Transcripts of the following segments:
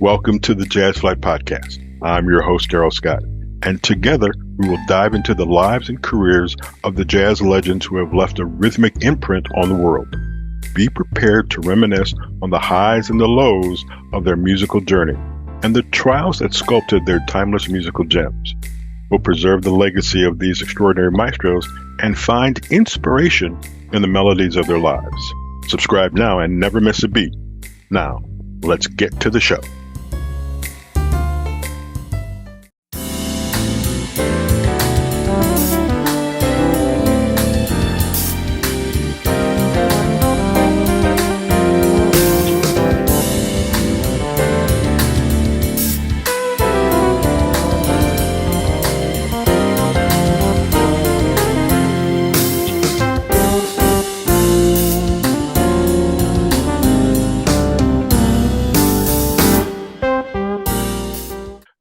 Welcome to the Jazz Flyte Podcast. I'm your host, Darrell Scott, and together we will dive into the lives and careers of the jazz legends who have left a rhythmic imprint on the world. Be prepared to reminisce on the highs and the lows of their musical journey and the trials that sculpted their timeless musical gems. We'll preserve the legacy of these extraordinary maestros and find inspiration in the melodies of their lives. Subscribe now and never miss a beat. Now, let's get to the show.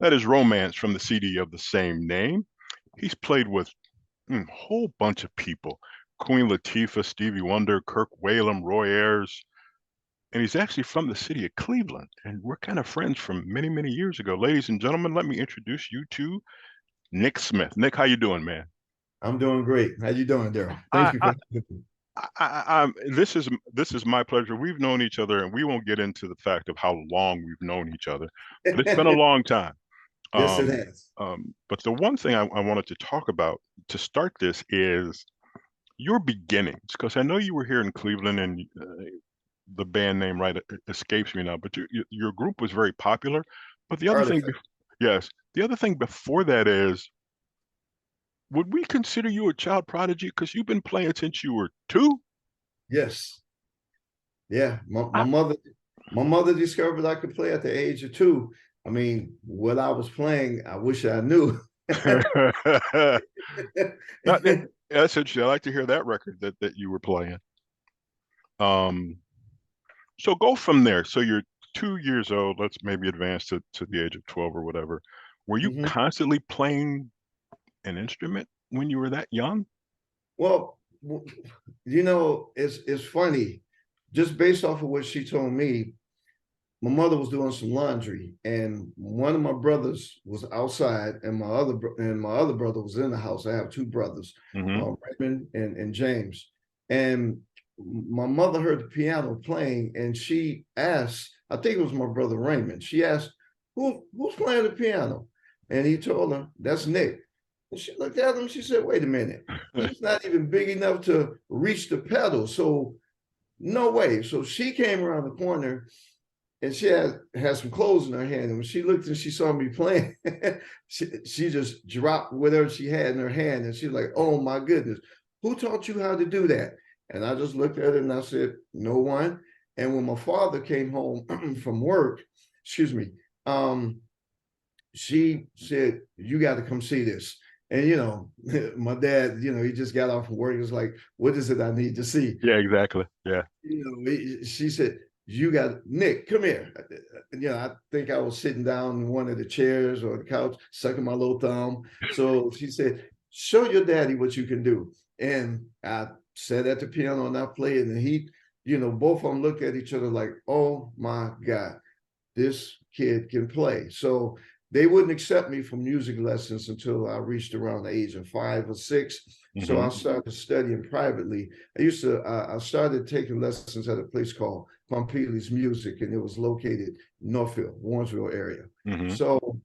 That is Romance from the CD of the same name. He's played with a whole bunch of people. Queen Latifah, Stevie Wonder, Kirk Whalum, Roy Ayers. And he's actually from the city of Cleveland. And we're kind of friends from many, many years ago. Ladies and gentlemen, let me introduce you to Knick Smith. Nick, how you doing, man? I'm doing great. How you doing, Darrell? Thank you for this is my pleasure. We've known each other, and we won't get into the fact of how long we've known each other, but it's been a long time. Yes, it has. But the one thing I wanted to talk about to start this is your beginnings, because I know you were here in Cleveland, and the band name escapes me now. But your group was very popular. But the other thing, the other thing before that is, would we consider you a child prodigy? Because you've been playing since you were 2. Yes. Yeah. My mother discovered I could play at the age of 2. I mean, what I was playing, I wish I knew. That's interesting. I like to hear that record that you were playing. So go from there. So you're 2 years old. Let's maybe advance to the age of 12 or whatever. Were you constantly playing an instrument when you were that young? Well, it's funny. Just based off of what she told me, my mother was doing some laundry, and one of my brothers was outside, and my other brother was in the house. I have 2 brothers, Raymond and James. And my mother heard the piano playing, and she asked, I think it was my brother Raymond. She asked, "Who's playing the piano?" And he told her, "That's Knick." And she looked at him. She said, "Wait a minute, he's not even big enough to reach the pedal, so no way." So she came around the corner. And she had some clothes in her hand. And when she looked and she saw me playing, she just dropped whatever she had in her hand. And she's like, "Oh, my goodness, who taught you how to do that?" And I just looked at her and I said, "No one." And when my father came home from work, she said, "You got to come see this." And, my dad, he just got off from work. He was like, "What is it I need to see?" Yeah, exactly. Yeah. She said, "You got Knick, come here." I think I was sitting down in one of the chairs or the couch, sucking my little thumb. So she said, "Show your daddy what you can do." And I sat at the piano and I played, and he, both of them looked at each other like, "Oh my God, this kid can play." So they wouldn't accept me for music lessons until I reached around the age of 5 or 6. So I started studying privately. I started taking lessons at a place called Pompili's Music, and it was located in Northfield, Warrensville area. So,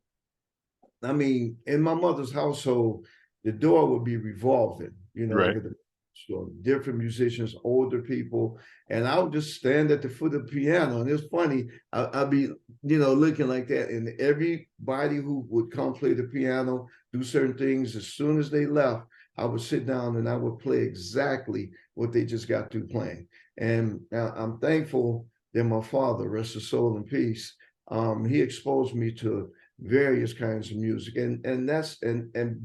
I mean, in my mother's household, the door would be revolving, Right. So different musicians, older people, and I would just stand at the foot of the piano. And it's funny, I'd be, looking like that. And everybody who would come play the piano, do certain things, as soon as they left, I would sit down and I would play exactly what they just got through playing. And I'm thankful that my father, rest his soul in peace, he exposed me to various kinds of music. And that's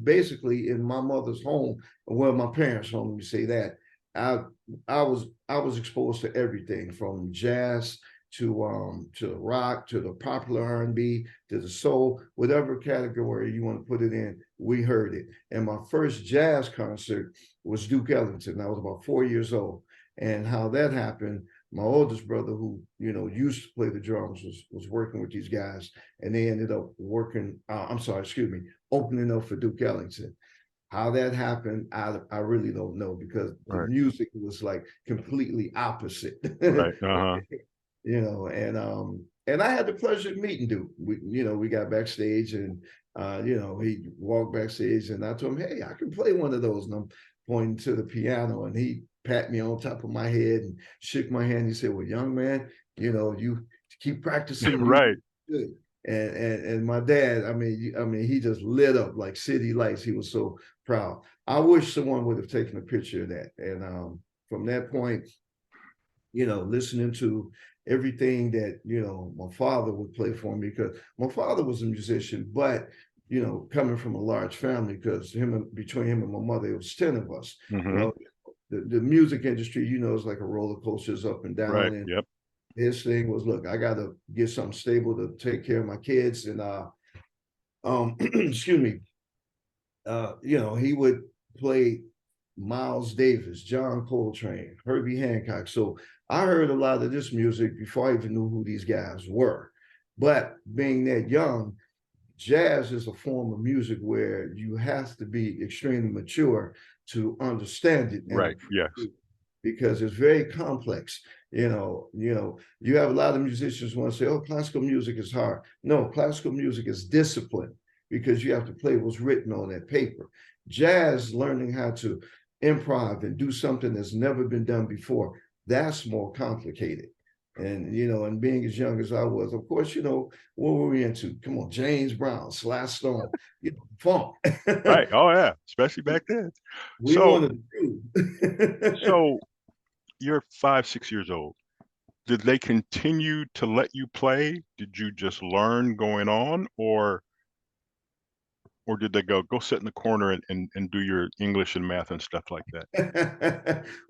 basically in my mother's home, well, my parents' home, let me say that, I was exposed to everything from jazz to rock, to the popular R&B, to the soul, whatever category you want to put it in, we heard it. And my first jazz concert was Duke Ellington. I was about 4 years old. And how that happened my oldest brother, who used to play the drums, was working with these guys, and they ended up working. Opening up for Duke Ellington. How that happened, I really don't know, because the music was like completely opposite. Right. Uh-huh. And I had the pleasure of meeting Duke. We got backstage, and he walked backstage, and I told him, "Hey, I can play one of those." And I'm pointing to the piano, and he pat me on top of my head and shook my hand. He said, "Well, young man, you keep practicing." Right. Good. And my dad, I mean, he just lit up like city lights. He was so proud. I wish someone would have taken a picture of that. And from that point, listening to everything that my father would play for me, because my father was a musician, but coming from a large family, because between him and my mother, it was 10 of us. Mm-hmm. Well, the music industry, is like a roller coaster, is up and down. Right. And yep. his thing was, look, I got to get something stable to take care of my kids. And excuse me, he would play Miles Davis, John Coltrane, Herbie Hancock. So I heard a lot of this music before I even knew who these guys were. But being that young, jazz is a form of music where you have to be extremely mature to understand it. Right. Yes. Because it's very complex. You have a lot of musicians want to say, "Oh, classical music is hard." No, classical music is discipline, because you have to play what's written on that paper. Jazz, learning how to improv and do something that's never been done before, that's more complicated. And being as young as I was, of course, what were we into? Come on, James Brown, Sly Stone, funk. Right. Oh yeah, especially back then. We wanted to do. So you're 5, 6 years old. Did they continue to let you play? Did you just learn going on, or did they go sit in the corner and do your English and math and stuff like that?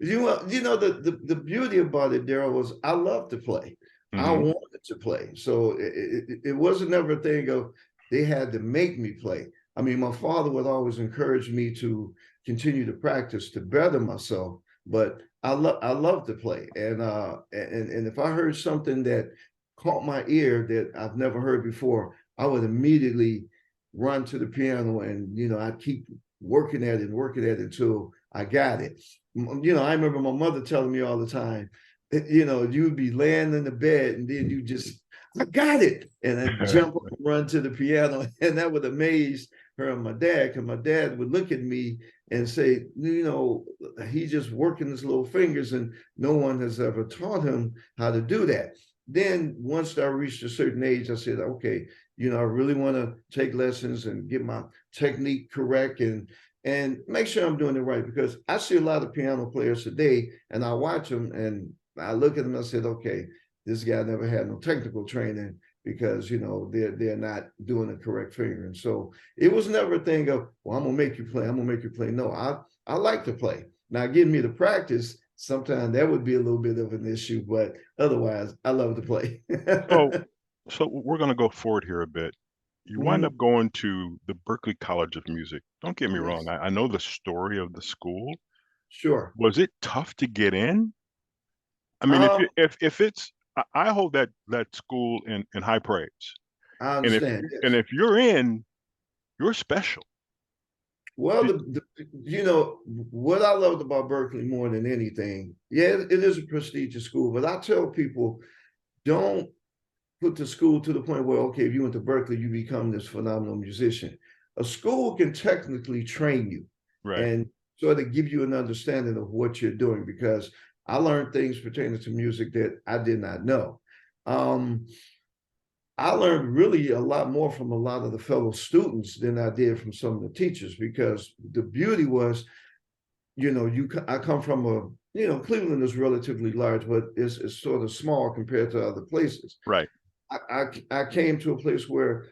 The beauty about it, Darrell, was I loved to play. Mm-hmm. I wanted to play. So it wasn't ever a thing of they had to make me play. I mean, my father would always encourage me to continue to practice to better myself, but I love to play. And if I heard something that caught my ear that I've never heard before, I would immediately run to the piano, and I'd keep working at it until I got it. I remember my mother telling me all the time, you'd be laying in the bed, and then you just, "I got it," and I'd jump up and run to the piano, and that would amaze her and my dad, because my dad would look at me and say, he's just working his little fingers, and no one has ever taught him how to do that. Then once I reached a certain age, I said, okay, I really want to take lessons and get my technique correct and make sure I'm doing it right, because I see a lot of piano players today, and I watch them and I look at them and I said, okay, this guy never had no technical training, because they're not doing the correct fingering. So it was never a thing of, well, I'm gonna make you play. No, I like to play. Now, give me the practice. Sometimes that would be a little bit of an issue, but otherwise, I love to play. So we're going to go forward here a bit. You wind up going to the Berklee College of Music. Don't get me wrong. I know the story of the school. Sure. Was it tough to get in? I mean, if it's, I hold that school in high praise. I understand. And if you're in, you're special. Well, what I loved about Berklee more than anything, it is a prestigious school, but I tell people, don't put the school to the point where, okay, if you went to Berklee, you become this phenomenal musician. A school can technically train you, right, and sort of give you an understanding of what you're doing, because I learned things pertaining to music that I did not know. I learned really a lot more from a lot of the fellow students than I did from some of the teachers, because the beauty was, I come from Cleveland is relatively large, but it's sort of small compared to other places. Right. I came to a place where,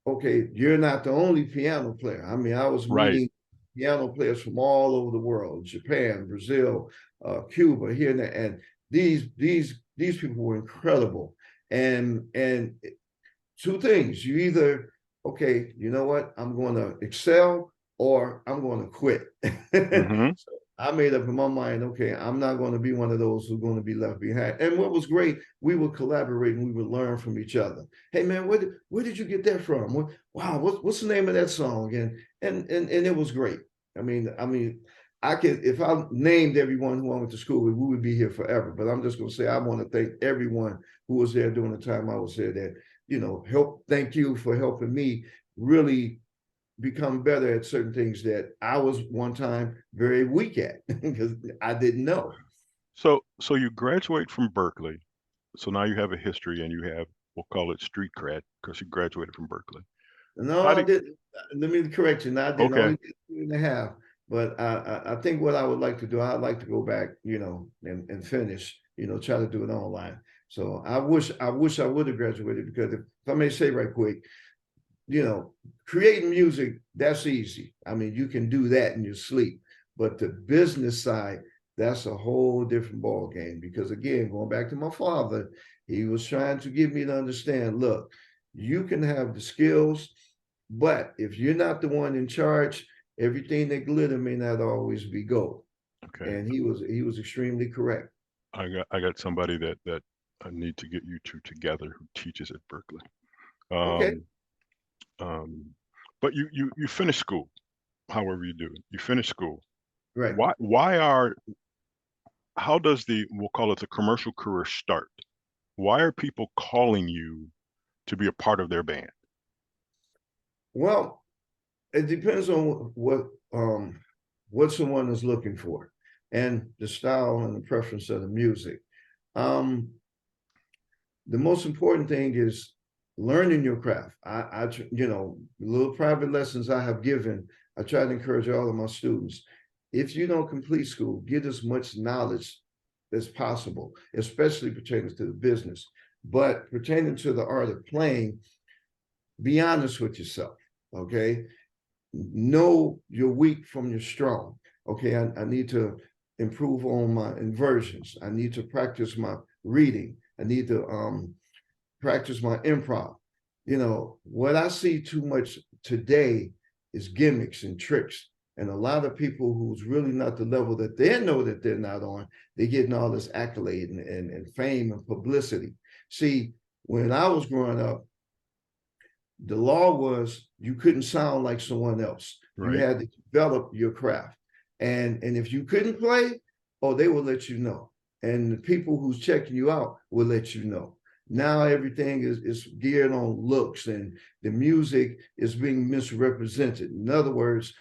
okay, you're not the only piano player. I mean, I was meeting piano players from all over the world: Japan, Brazil, Cuba, here and there, and these people were incredible. And two things: you either, okay, you know what, I'm going to excel, or I'm going to quit. Mm-hmm. So I made up in my mind, okay, I'm not going to be one of those who's going to be left behind. And what was great, we would collaborate and we would learn from each other. Hey man, where did you get that from? Wow, what's the name of that song? And it was great. I mean, I could, if I named everyone who I went to school with, we would be here forever. But I'm just going to say I want to thank everyone who was there during the time I was there. That thank you for helping me really become better at certain things that I was one time very weak at because I didn't know. So you graduate from Berkeley. So now you have a history and you have, we'll call it street cred because you graduated from Berkeley. No, How I do didn't. Let me correct you. No, I didn't. I Okay. only did 2.5. But I think what I would like to do, I'd like to go back, and finish, try to do it online. So I wish I would have graduated because if I may say right quick, creating music, that's easy. I mean, you can do that in your sleep. But the business side, that's a whole different ball game. Because again, going back to my father, he was trying to get me to understand, look, you can have the skills, but if you're not the one in charge, everything that glitter may not always be gold. Okay. And he was extremely correct. I got somebody that I need to get you two together who teaches at Berkeley. Okay, Um, um, but you finish school, however you do it. You finish school. right. Why how does we'll call it the commercial career start? Why are people calling you to be a part of their band? Well, it depends on what someone is looking for and the style and the preference of the music. Um, the most important thing is learning your craft. Little private lessons I have given, I try to encourage all of my students. If you don't complete school, get as much knowledge as possible, especially pertaining to the business. But pertaining to the art of playing, be honest with yourself. Okay. Know your weak from your strong. Okay. I need to improve on my inversions. I need to practice my reading. I need to practice my improv. What I see too much today is gimmicks and tricks. And a lot of people who's really not the level that they know that they're not on, they're getting all this accolade and fame and publicity. See, when I was growing up, the law was you couldn't sound like someone else. You Right. had to develop your craft. And if you couldn't play, oh, they will let you know. And the people who's checking you out will let you know. Now everything is geared on looks and the music is being misrepresented. In other words,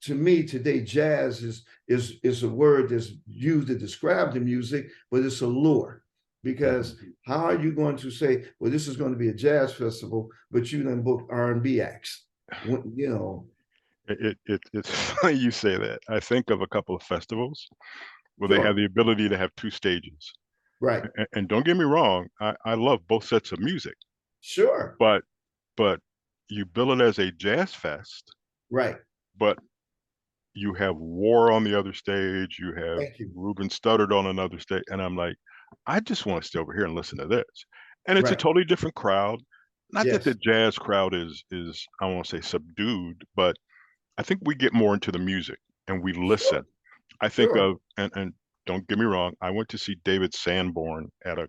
to me today, jazz is a word that's used to describe the music, but it's a lure. Because how are you going to say, well, this is going to be a jazz festival, but you then book R&B acts? It's funny you say that. I think of a couple of festivals where they have Sure, the ability to have two stages. right, And don't get me wrong, I love both sets of music, sure, but but you bill it as a jazz fest, right. but you have War on the other stage, you have Thank you. Ruben Studdard on another stage, and I'm like, I just want to stay over here and listen to this. And it's a Right. totally different crowd. Not that the Yes. jazz crowd is I won't say subdued, but I think we get more into the music and we listen. Sure. I think Sure. of and don't get me wrong, I went to see David Sanborn at a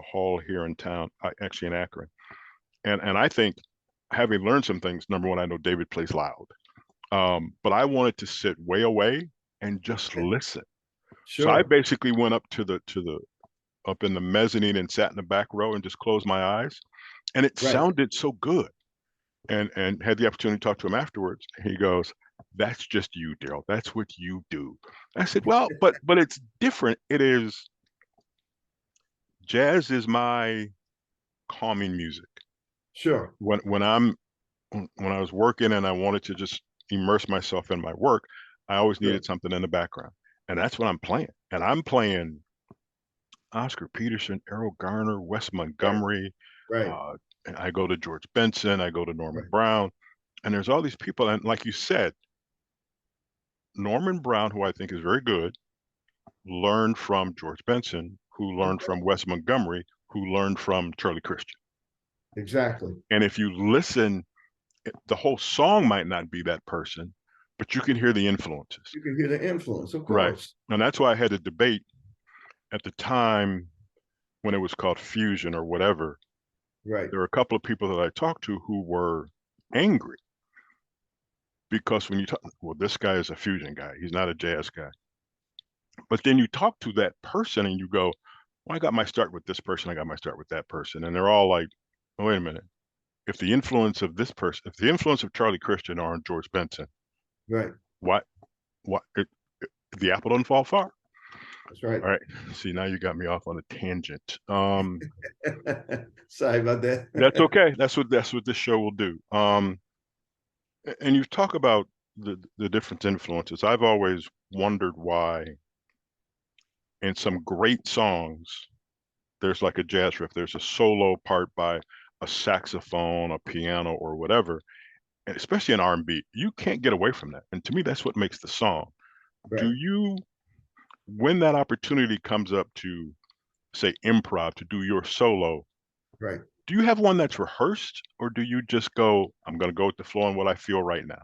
hall here in town, actually in Akron. And I think having learned some things, number one, I know David plays loud. But I wanted to sit way away and just listen. So I Sure. basically went up to the up in the mezzanine and sat in the back row and just closed my eyes. And it Right. sounded so good. And had the opportunity to talk to him afterwards. He goes, "That's just you, Darrell. That's what you do." I said, "Well, but it's different. It is jazz is my calming music. Sure. When I was working and I wanted to just immerse myself in my work, I always Sure. needed something in the background. And that's what I'm playing. And I'm playing Oscar Peterson, Errol Garner, Wes Right. Montgomery. Right. Uh, and I go to George Benson, I go to Norman Right. Brown, and there's all these people. And like you said, Norman Brown, who I think is very good, learned from George Benson, who learned from Wes Montgomery, who learned from Charlie Christian. Exactly. And if you listen, the whole song might not be that person, But you can hear the influences. You can hear the influence, of Right. course. And that's why I had a debate at the time when it was called fusion or whatever. Right. There were a couple of people that I talked to who were angry because when you talk, well, this guy is a fusion guy. He's not a jazz guy. But then you talk to that person and you go, well, I got my start with this person. I got my start with that person. And they're all like, oh, wait a minute. If the influence of this person, if the influence of Charlie Christian or George Benson, Right. what, the apple doesn't fall far. That's right. All right. See, now you got me off on a tangent. Sorry about that. That's okay. That's what this show will do. And you talk about the different influences. I've always wondered why in some great songs there's like a jazz riff. There's a solo part by a saxophone, a piano, or whatever. And especially in R&B, you can't get away from that. And to me, that's what makes the song. Right. Do you, when that opportunity comes up to, say, improv, to do your solo, Right. do you have one that's rehearsed, or do you just go, I'm going to go with the flow and what I feel right now?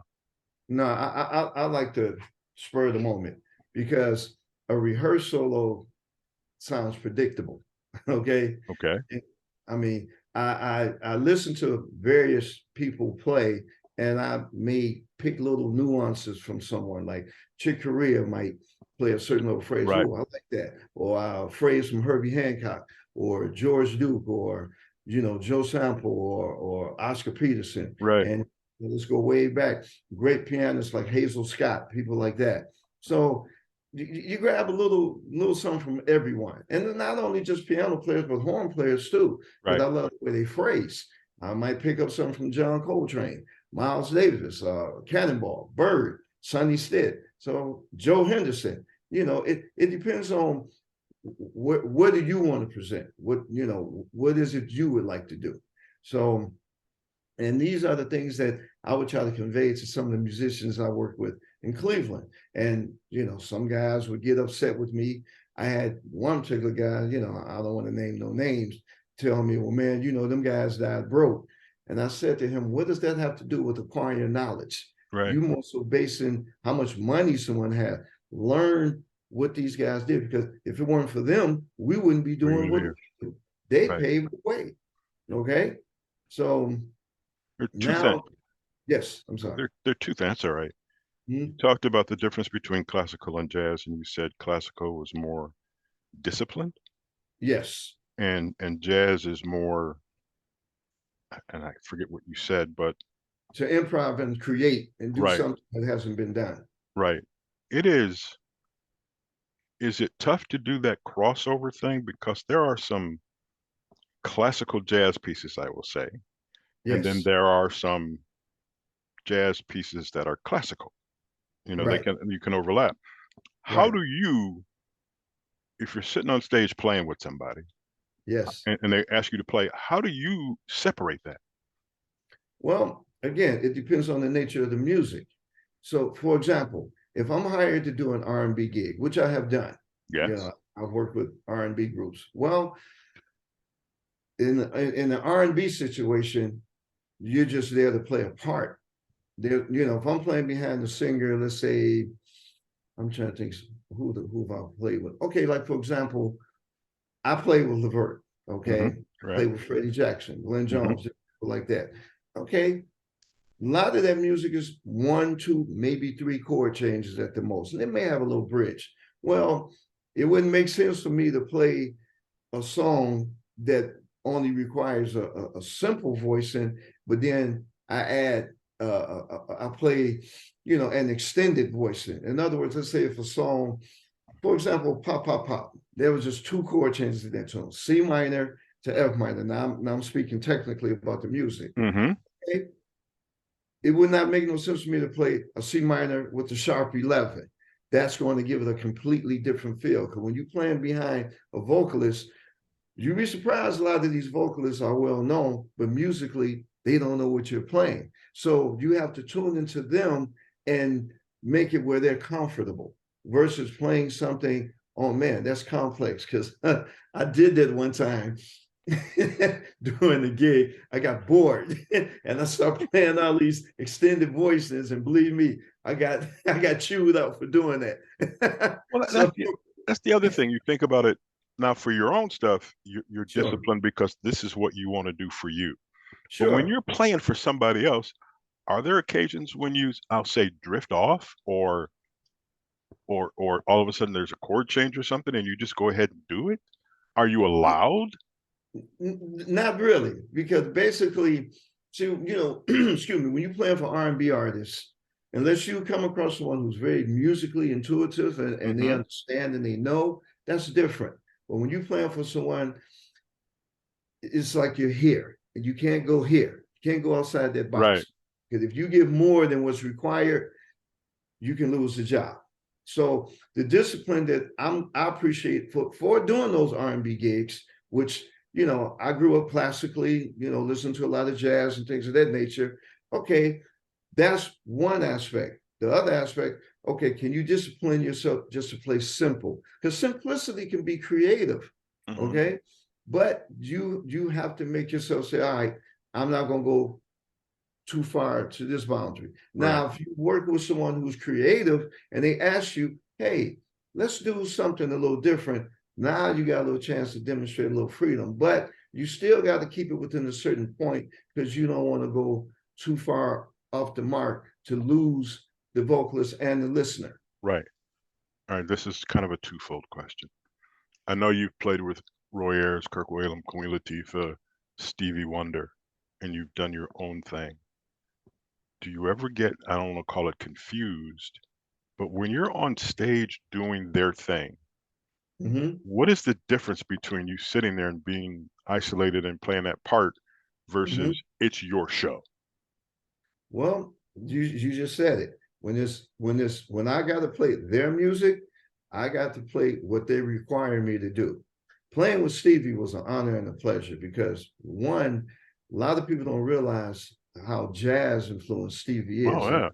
No, I like to spur the moment, because a rehearsed solo sounds predictable. Okay. Okay. I mean, I listen to various people play, and I may pick little nuances from someone. Like Chick Corea might play a certain little phrase. Right. Oh, I like that. Or a phrase from Herbie Hancock or George Duke or, Joe Sample or Oscar Peterson. Right. And let's go way back. Great pianists like Hazel Scott, people like that. So you grab a little something from everyone, and then not only just piano players but horn players too. Because Right. I love the way they phrase. I might pick up something from John Coltrane, Miles Davis, Cannonball, Bird, Sonny Stitt, so Joe Henderson. It depends on what do you want to present. What is it you would like to do? So, and these are the things that I would try to convey to some of the musicians I work with in Cleveland. And, some guys would get upset with me. I had one particular guy, I don't want to name no names, tell me, well, man, them guys died broke. And I said to him, what does that have to do with acquiring knowledge? Right. You more so basing how much money someone had. Learn what these guys did, because if it weren't for them, we wouldn't be doing what we do. They paved the way. Okay. So now, yes, I'm sorry. There are two things. That's all right. Mm-hmm. You talked about the difference between classical and jazz, and you said classical was more disciplined. Yes. And jazz is more, and I forget what you said, but to improv and create and do right. something that hasn't been done. Right. It is. Is it tough to do that crossover thing? Because there are some classical jazz pieces, I will say. Yes. And then there are some jazz pieces that are classical. Right. You can overlap. How Right. do you, if you're sitting on stage playing with somebody, yes, and they ask you to play, how do you separate that? Well, again, it depends on the nature of the music. So, for example, if I'm hired to do an R&B gig, which I have done, yes. I've worked with R&B groups. Well, in the R&B situation, you're just there to play a part. There, if I'm playing behind the singer, let's say, I'm trying to think who have I played with. Okay, like for example, I played with LeVert. Okay, Mm-hmm. Right. Played with Freddie Jackson, Glenn Jones, people like that. Okay, a lot of that music is 1, 2, maybe 3 chord changes at the most, and it may have a little bridge. Well, it wouldn't make sense for me to play a song that only requires a simple voicing, but then I add I play, an extended voicing. In other words, let's say if a song, for example, Pop Pop Pop, there was just 2 chord changes in that tone, C minor to F minor. Now I'm speaking technically about the music. Mm-hmm. Okay? It would not make no sense for me to play a C minor with the sharp 11. That's going to give it a completely different feel. Because when you're playing behind a vocalist, you'd be surprised a lot of these vocalists are well known, but musically, they don't know what you're playing. So you have to tune into them and make it where they're comfortable versus playing something, oh man, that's complex. Because I did that one time during the gig. I got bored and I started playing all these extended voices, and believe me, I got chewed up for doing that. Well, So that's the other thing. You think about it now for your own stuff, you're sure, disciplined because this is what you want to do for you. But when sure. you're playing for somebody else, are there occasions when you, I'll say, drift off or all of a sudden there's a chord change or something and you just go ahead and do it? Are you allowed? Not really, because basically, see, excuse me, when you're playing for R&B artists, unless you come across someone who's very musically intuitive and they Hmm. understand and they know, that's different. But when you're playing for someone, it's like you're here and you can't go here. You can't go outside that Right. box. Because if you give more than what's required, you can lose the job. So the discipline that I appreciate for doing those R&B gigs, which I grew up classically, listening to a lot of jazz and things of that nature. Okay, that's one aspect. The other aspect, okay, can you discipline yourself just to play simple? Because simplicity can be creative, Hmm. okay? But you have to make yourself say, all right, I'm not gonna go too far to this boundary. Right. Now, if you work with someone who's creative and they ask you, hey, let's do something a little different, now you got a little chance to demonstrate a little freedom, but you still got to keep it within a certain point because you don't want to go too far off the mark to lose the vocalist and the listener. Right. All right. This is kind of a twofold question. I know you've played with Roy Ayers, Kirk Whalum, Queen Latifah, Stevie Wonder, and you've done your own thing. Do you ever get, I don't want to call it confused, but when you're on stage doing their thing, Mm-hmm. what is the difference between you sitting there and being isolated and playing that part Mm-hmm. versus it's your show? Well, you just said it. When I got to play their music, I got to play what they require me to do. Playing with Stevie was an honor and a pleasure because one, a lot of people don't realize how jazz influenced Stevie Oh is. yeah.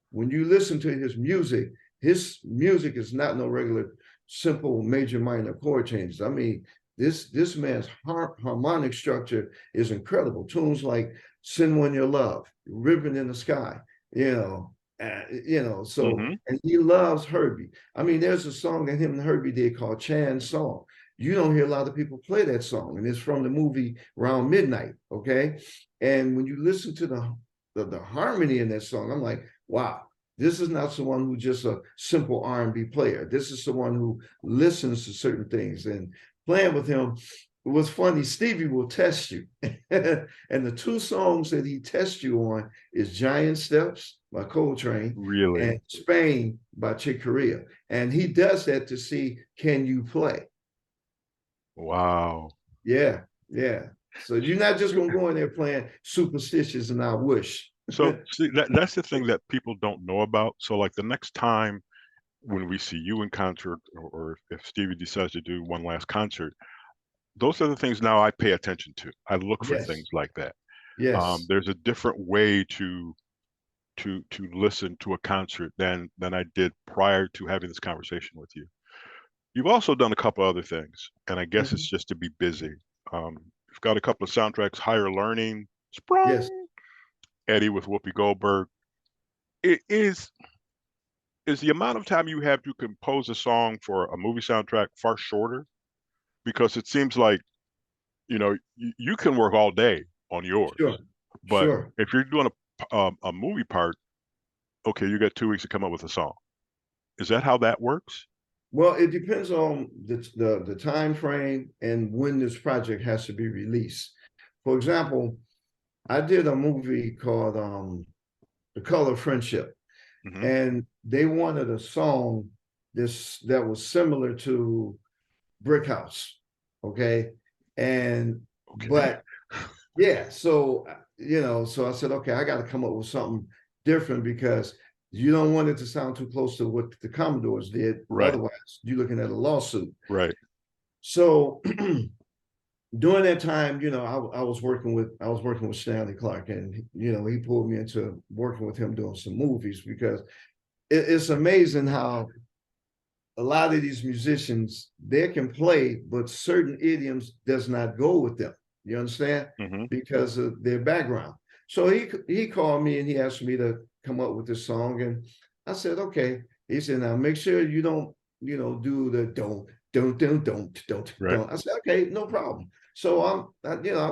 When you listen to his music is not no regular simple major minor chord changes. I mean, this man's harmonic structure is incredible. Tunes like "Send One Your Love," "Ribbon in the Sky," So, Hmm. and he loves Herbie. I mean, there's a song that him and Herbie did called "Chan's Song." You don't hear a lot of people play that song, and it's from the movie Around Midnight. Okay, and when you listen to the harmony in that song, I'm like, wow, this is not someone who's just a simple R&B player. This is someone who listens to certain things. And playing with him was funny. Stevie will test you. And the two songs that he tests you on is Giant Steps by Coltrane Really? and Spain by Chick Corea. And he does that to see, can you play? Wow. Yeah, yeah. So you're not just going to go in there playing Superstitious and I Wish. So see that's the thing that people don't know about. So like the next time when we see you in concert or if Stevie decides to do one last concert, those are the things now I pay attention to. I look for things Yes, like that. yes. There's a different way to listen to a concert than I did prior to having this conversation with you. You've also done a couple other things, and I guess it's Mhm. just to be busy. You've got a couple of soundtracks, Higher Learning, Yes. Sprung, Eddie with Whoopi Goldberg. It is the amount of time you have to compose a song for a movie soundtrack far shorter? Because it seems like, you can work all day on Sure. yours, but Sure. if you're doing a movie part, okay, you got 2 weeks to come up with a song. Is that how that works? Well, it depends on the time frame and when this project has to be released. For example, I did a movie called The Color of Friendship, Hmm. and they wanted a song that was similar to Brick House. Okay. And Okay. but yeah, so so I said, okay, I got to come up with something different because you don't want it to sound too close to what the Commodores did. Right. Otherwise, you're looking at a lawsuit. Right. So during that time, I was working with Stanley Clark, and he pulled me into working with him doing some movies because it's amazing how a lot of these musicians they can play, but certain idioms does not go with them. You understand? Hmm. Because of their background. So he called me and he asked me to come up with this song. And I said, okay. He said, now make sure you don't, do the don't. Right. I said, okay, no problem. So I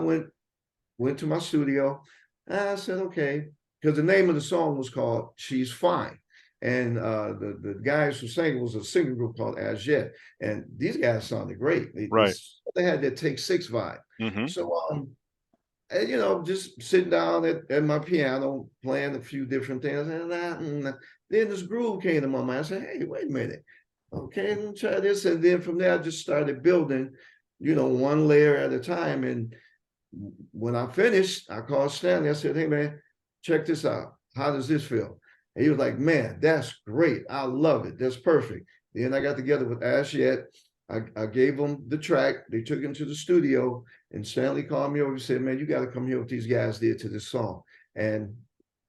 went to my studio, and I said, okay, because the name of the song was called She's Fine. And the guys who sang was a singing group called As Yet. And these guys sounded great. They had that Take Six vibe. Mm-hmm. So, and, just sitting down at my piano, playing a few different things. And then this groove came to my mind. I said, hey, wait a minute. Okay, let me try this. And then from there, I just started building, one layer at a time. And when I finished, I called Stanley. I said, hey, man, check this out. How does this feel? And he was like, man, that's great. I love it. That's perfect. Then I got together with As Yet. I gave them the track. They took him to the studio, and Stanley called me over and said, man, you got to come hear what these guys did to this song. And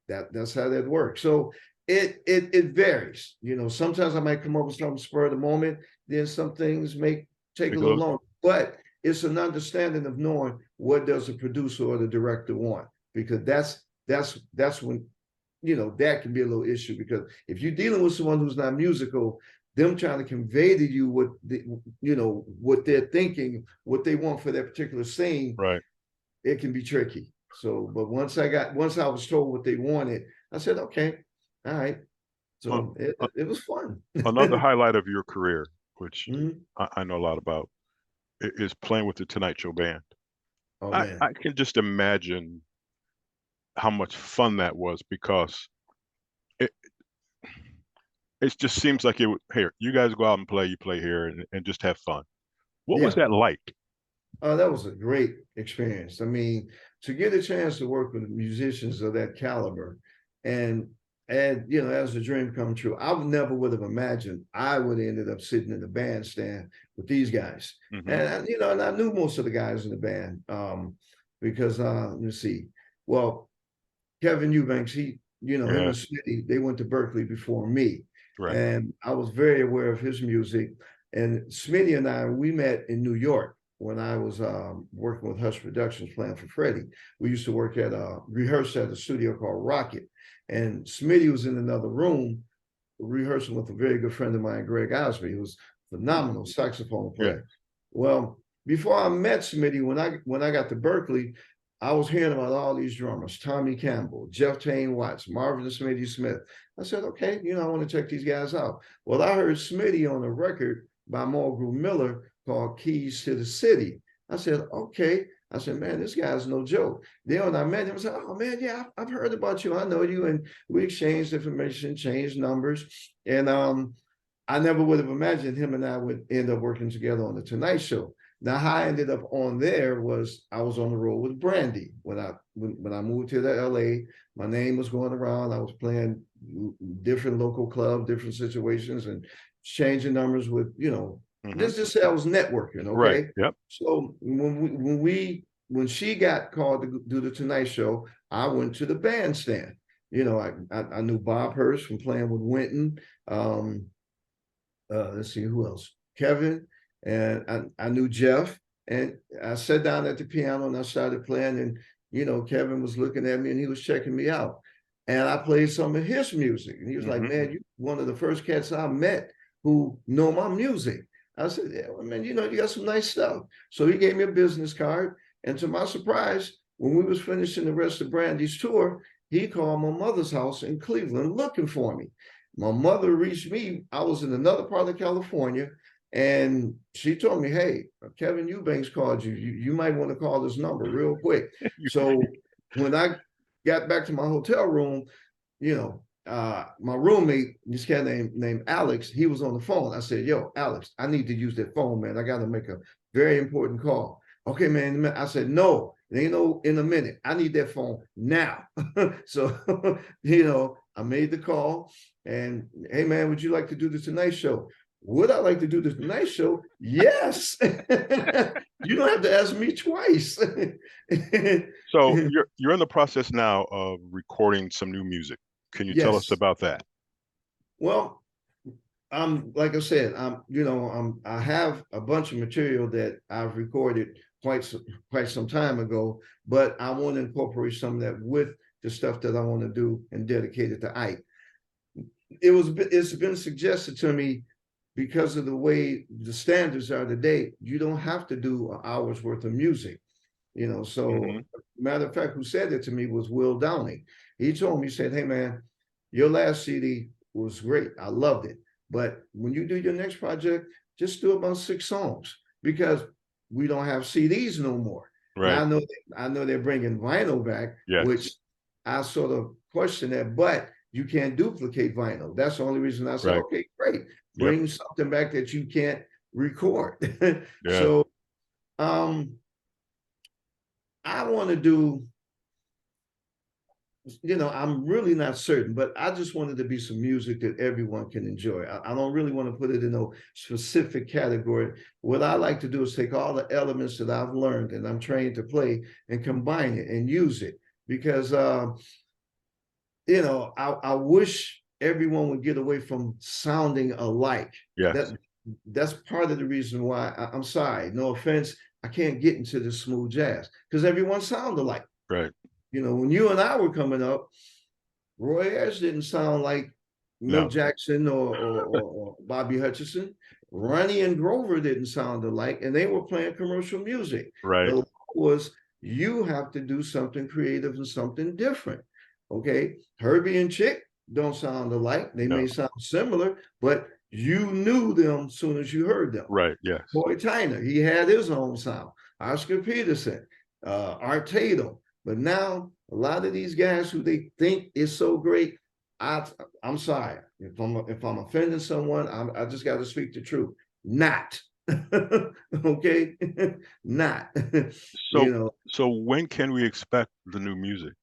that's how that works. So it varies. Sometimes I might come up with something spur of the moment. Then some things may take a little longer. But it's an understanding of knowing what does the producer or the director want, because that's when that can be a little issue, because if you're dealing with someone who's not musical, them trying to convey to you what they're thinking, what they want for that particular scene, right? It can be tricky. So, but once I was told what they wanted, I said, okay, all right. So it was fun. Another highlight of your career, which mm-hmm. I know a lot about, is playing with the Tonight Show band. Oh, man. I can just imagine how much fun that was, because it just seems like here, you guys go out and play, you play here and just have fun. What was that like? That was a great experience. I mean, to get a chance to work with musicians of that caliber and as a dream come true, I never would have imagined I would have ended up sitting in the bandstand with these guys. Mm-hmm. And I knew most of the guys in the band because let me see. Well, Kevin Eubanks, him and Smitty, they went to Berkeley before me. Right. And I was very aware of his music. And Smitty and I, we met in New York when I was working with Hush Productions, playing for Freddie. We used to work rehearse at a studio called Rocket. And Smitty was in another room rehearsing with a very good friend of mine, Greg Osby, who was a phenomenal saxophone player. Yeah. Well, before I met Smitty, when I got to Berkeley, I was hearing about all these drummers, Tommy Campbell, Jeff Tane Watts, Marvin and Smitty Smith. I said, okay, I want to check these guys out. Well, I heard Smitty on a record by Mulgrew Miller called Keys to the City. I said, okay. I said, man, this guy's no joke. Then when I met him, I said, oh, man, yeah, I've heard about you. I know you. And we exchanged information, changed numbers. And I never would have imagined him and I would end up working together on The Tonight Show. Now, how I ended up on there was I was on the road with Brandy. When I moved to the LA, my name was going around. I was playing different local clubs, different situations, and changing numbers with, mm-hmm. Let's just say I was networking, okay? Right. Yep. So when she got called to do The Tonight Show, I went to the bandstand. I knew Bob Hurst from playing with Wynton. Let's see, who else? Kevin. And I knew Jeff, and I sat down at the piano and I started playing, and Kevin was looking at me and he was checking me out, and I played some of his music, and he was mm-hmm. like, man, you're one of the first cats I met who know my music. I said, yeah, well, man, you got some nice stuff. So he gave me a business card, and to my surprise, when we was finishing the rest of Brandy's tour, he called my mother's house in Cleveland looking for me. My mother reached me. I was in another part of California. And she told me, hey, Kevin Eubanks called you. You might want to call this number real quick. So when I got back to my hotel room, my roommate, this guy named Alex, he was on the phone. I said, yo, Alex, I need to use that phone, man. I got to make a very important call. Okay, man. I said, no, it ain't no in a minute. I need that phone now. So, I made the call and, hey, man, would you like to do the Tonight Show? Would I like to do the Tonight Show? Yes. You don't have to ask me twice. So you're in the process now of recording some new music. Can you tell us about that? Well, like I said, I have a bunch of material that I've recorded quite some time ago, but I want to incorporate some of that with the stuff that I want to do and dedicate it to Ike. It's been suggested to me because of the way the standards are today, you don't have to do an hour's worth of music. So matter of fact, who said it to me was Will Downing. He told me, he said, hey man, your last CD was great. I loved it. But when you do your next project, just do about 6 songs because we don't have CDs no more. Right. Now, I know they're bringing vinyl back, yes. which I sort of question that, but you can't duplicate vinyl. That's the only reason I said, right. Okay, great. Bring something back that you can't record. So I want to do, I'm really not certain, but I just wanted to be some music that everyone can enjoy. I don't really want to put it in a specific category. What I like to do is take all the elements that I've learned and I'm trained to play and combine it and use it because, I wish everyone would get away from sounding alike. Yes. That's part of the reason why I'm sorry, no offense, I can't get into the smooth jazz because everyone sounds alike. Right. When you and I were coming up, Roy Ayers didn't sound like Milt Jackson or Bobby Hutcherson. Ronnie and Grover didn't sound alike, and they were playing commercial music. Right. The law was you have to do something creative and something different. Okay. Herbie and Chick don't sound alike. They may sound similar, but you knew them as soon as you heard them. Right. Yes. Boy Tyner, he had his own sound. Oscar Peterson, Art Tatum. But now a lot of these guys who they think is so great, I'm sorry if I'm offending someone, I just got to speak the truth. Not okay, not. So when can we expect the new music?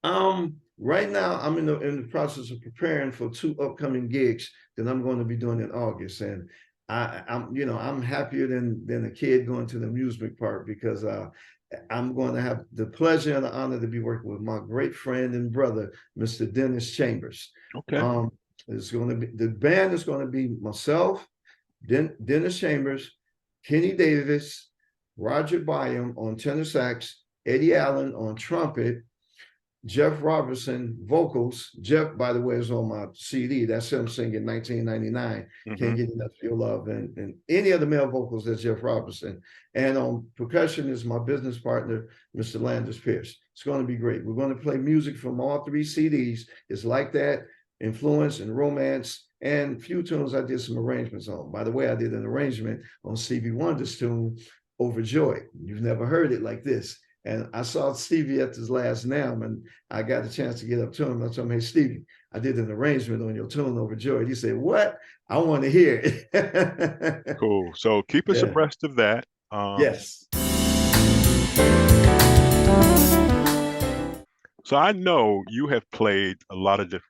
Right now I'm in the process of preparing for 2 upcoming gigs that I'm going to be doing in August, and I'm happier than a kid going to the amusement park because I'm going to have the pleasure and the honor to be working with my great friend and brother, Mr. Dennis Chambers. Okay. It's going to be the band is going to be myself, Dennis Chambers, Kenny Davis, Roger Byam on tenor sax, Eddie Allen on trumpet, Jeff Robertson vocals. Jeff, by the way, is on my CD. That's him singing 1999. Can't Get Enough of Your Love. And any of the male vocals, that's Jeff Robertson. And on percussion is my business partner, Mr. Landis Pierce. It's going to be great. We're going to play music from all 3 CDs. It's Like That, Influence, and Romance. And a few tunes I did some arrangements on. By the way, I did an arrangement on Stevie Wonder's tune, Overjoyed. You've never heard it like this. And I saw Stevie at his last NAMM, and I got a chance to get up to him. I told him, hey, Stevie, I did an arrangement on your tune, Overjoyed. He said, what? I want to hear it. Cool. So keep us abreast of that. Yes. So I know you have played a lot of different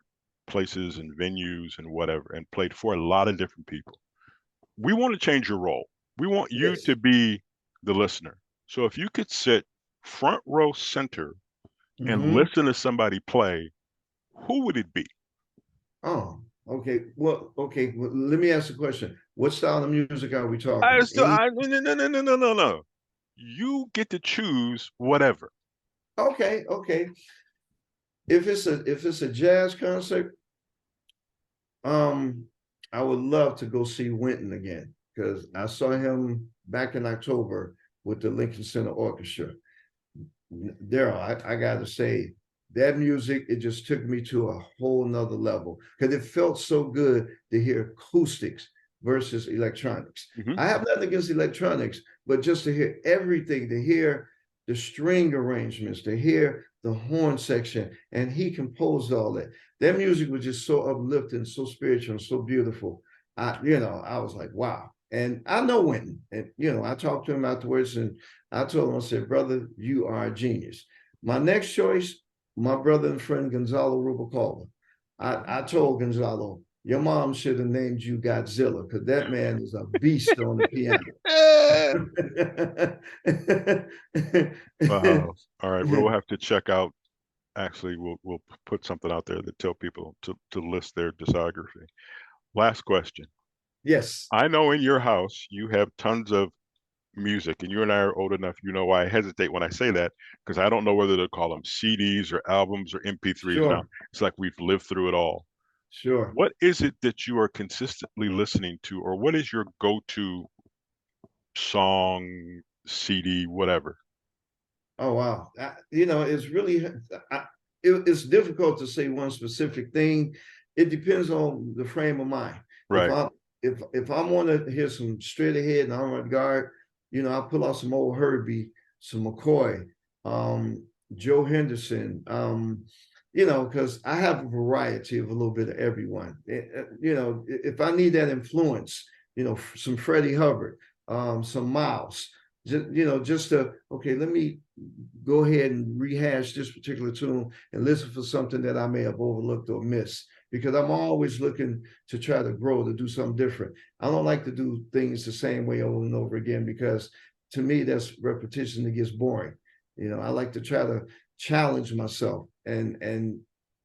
places and venues and whatever, and played for a lot of different people. We want to change your role. We want you to be the listener. So if you could sit front row center and listen to somebody play, who would it be? Oh, okay. Well, let me ask a question. What style of music are we talking? No. You get to choose whatever. Okay. If it's a jazz concert, I would love to go see Wynton again because I saw him back in October with the Lincoln Center Orchestra. Darrell, I gotta say, that music, it just took me to a whole nother level because it felt so good to hear acoustics versus electronics. I have nothing against electronics, but just to hear everything, to hear the string arrangements, to hear the horn section, and he composed all that. That music was just so uplifting, so spiritual, and so beautiful. I was like, wow. And I know Wynton, and I talked to him afterwards, and I told him, I said, brother, you are a genius. My next choice, my brother and friend Gonzalo Rubalcaba. I told Gonzalo, your mom should have named you Godzilla because that man is a beast on the piano. Wow. All right, we'll have to check out. Actually, we'll put something out there that tell people to list their discography. Last question. Yes. I know in your house you have tons of music, and you and I are old enough, you know why I hesitate when I say that, because I don't know whether to call them CDs or albums or MP3s now. Sure, It's like we've lived through it all. sure. What is it that you are consistently listening to, or what is your go-to song, CD, whatever? Oh wow. It's really it's difficult to say one specific thing. It depends on the frame of mind. If Right. I if I want to hear some straight ahead and I'm on guard, I'll pull out some old Herbie, some McCoy, Joe Henderson, because I have a variety of a little bit of everyone. If I need that influence, some Freddie Hubbard, some Miles, just to, okay, let me go ahead and rehash this particular tune and listen for something that I may have overlooked or missed, because I'm always looking to try to grow, to do something different. I don't like to do things the same way over and over again, because to me, that's repetition that gets boring. I like to try to challenge myself, and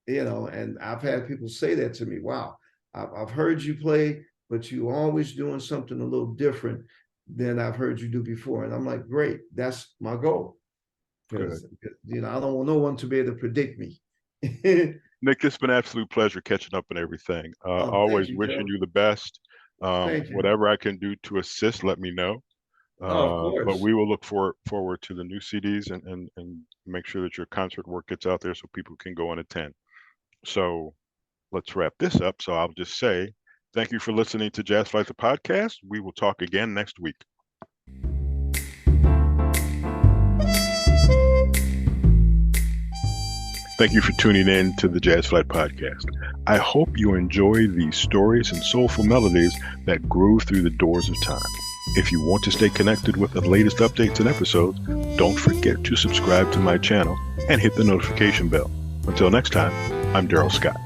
I've had people say that to me. Wow, I've heard you play, but you always doing something a little different than I've heard you do before. And I'm like, great, that's my goal. Because I don't want no one to be able to predict me. Nick, it's been an absolute pleasure catching up and everything. Thank Always you, wishing Joe. you the best. Thank you. Whatever I can do to assist, let me know. Of But course. we will look forward to the new CDs and make sure that your concert work gets out there so people can go and attend. So let's wrap this up. So I'll just say thank you for listening to Jazz Flyte the podcast. We will talk again next week. Thank you for tuning in to the Jazz Flyte Podcast. I hope you enjoy these stories and soulful melodies that grew through the doors of time. If you want to stay connected with the latest updates and episodes, don't forget to subscribe to my channel and hit the notification bell. Until next time, I'm Darrell Scott.